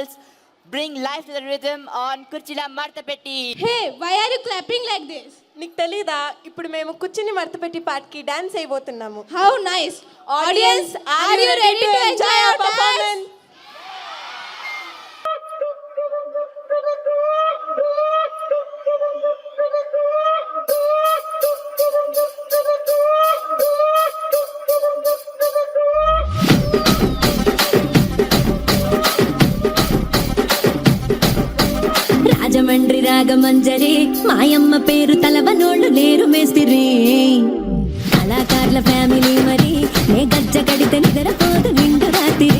girls bring life to the rhythm on Kurchila Martapetti. Hey, why are you clapping like this? నీకు తెలీదా ఇప్పుడు మేము కుర్చీని మడతపెట్టి పాటకి dance అయిపోతున్నాము. How nice. Audience, are you ready to enjoy our performance? Rajahmundry Ragamanjari మాయమ్మ పేరు తలవనోళ్ళు లేరు మేస్తిరి కళాకారుల ఫ్యామిలీ మరి నే గజ్జ కడితే నిద్రపోదు నిండు రాత్రి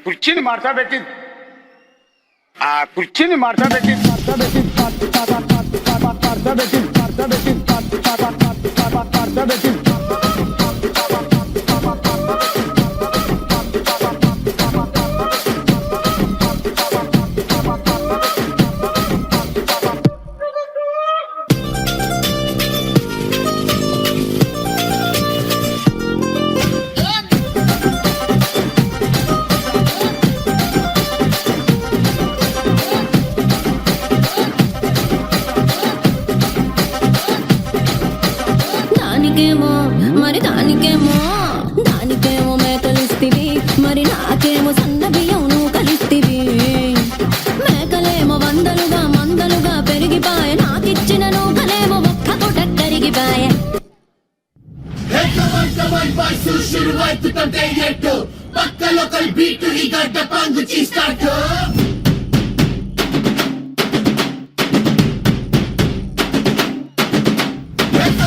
కుర్చీని మార్చబెట్టి కుర్చీని మార్చబెట్టి దానికేమో మేకలిస్తివి మరి నాకేమో సన్న బియ్యం నువ్వు కలిస్తివి మేకలేమో మందలుగా పెరిగిపాయ నాకిచ్చిన నూకలేమో ఒక్క పూట కరిగిపాయ పక్కలో బీటు ఈ గడ్డ పంగు చీస్తాడు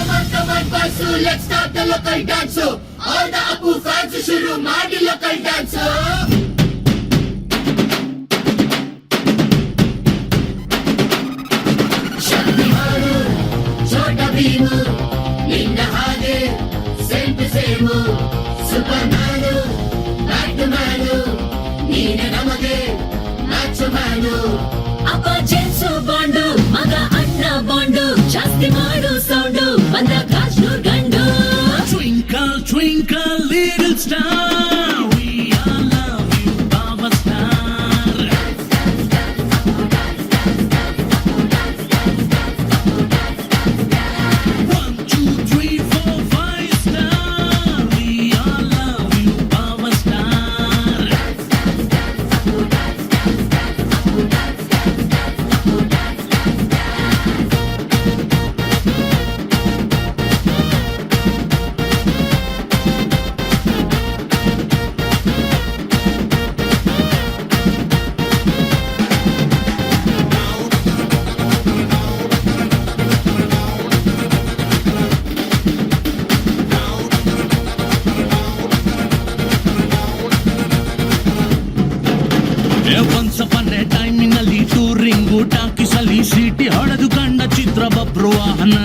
Let's start the local dance. All the Apu fans shuru maadi local dance. Shaktimanu, Chota Bheemu, Ninna Hage, same to same. Supermanu, Batmanu, Neene namage, Macho Manu. ಅಪ್ಪ ಜೇಮ್ಸು ಬಾಂಡು ಮಗ ಅಣ್ಣ ಬಾಂಡು ಜಾಸ್ತಿ ಮಾಡು sound ಬಂದ ಕಾಶ್ನೂರ್ ಗಂಡು Twinkle, twinkle, little star, we all love you, Baba Star. 1, 2, 3, 4, 5 star, we all love you, Baba Star. Once upon a time in a touring ಟಾಕಿಸಲ್ಲಿ ಸಿಟಿ ಹೊಡೆದು ಕಂಡ ಚಿತ್ರ ಬಬ್ರು ವಾಹನ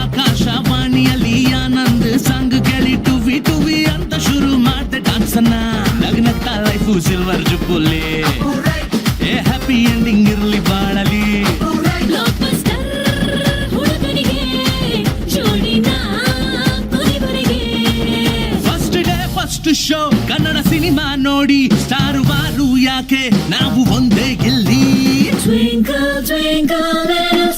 ಆಕಾಶವಾಣಿಯಲ್ಲಿ ಆನಂದ್ ಸಂಗ್ ಕೇಳಿ ಟುವಿ ಟುವಿ ಅಂತ ಶುರು ಮಾಡ್ದೆ ಡಾನ್ಸನ್ನ ನಗ್ನತ್ತ ಲೈಫು ಸಿಲ್ವರ್ ಜುಬ್ಬುಲ್ಲಿ ಹ್ಯಾಪಿ ಎಂಡಿಂಗ್ ಇರ್ಲಿ ಬಾಳಲಿ ಫಸ್ಟ್ ಶೋ ಕನ್ನಡ ಸಿನಿಮಾ ನೋಡಿ ಸ್ಟಾರ್ ವಾರು ಯಾಕೆ ನಾವು ಒಂದೇ ಗೆಲ್ಲಿ Twinkle, twinkle, little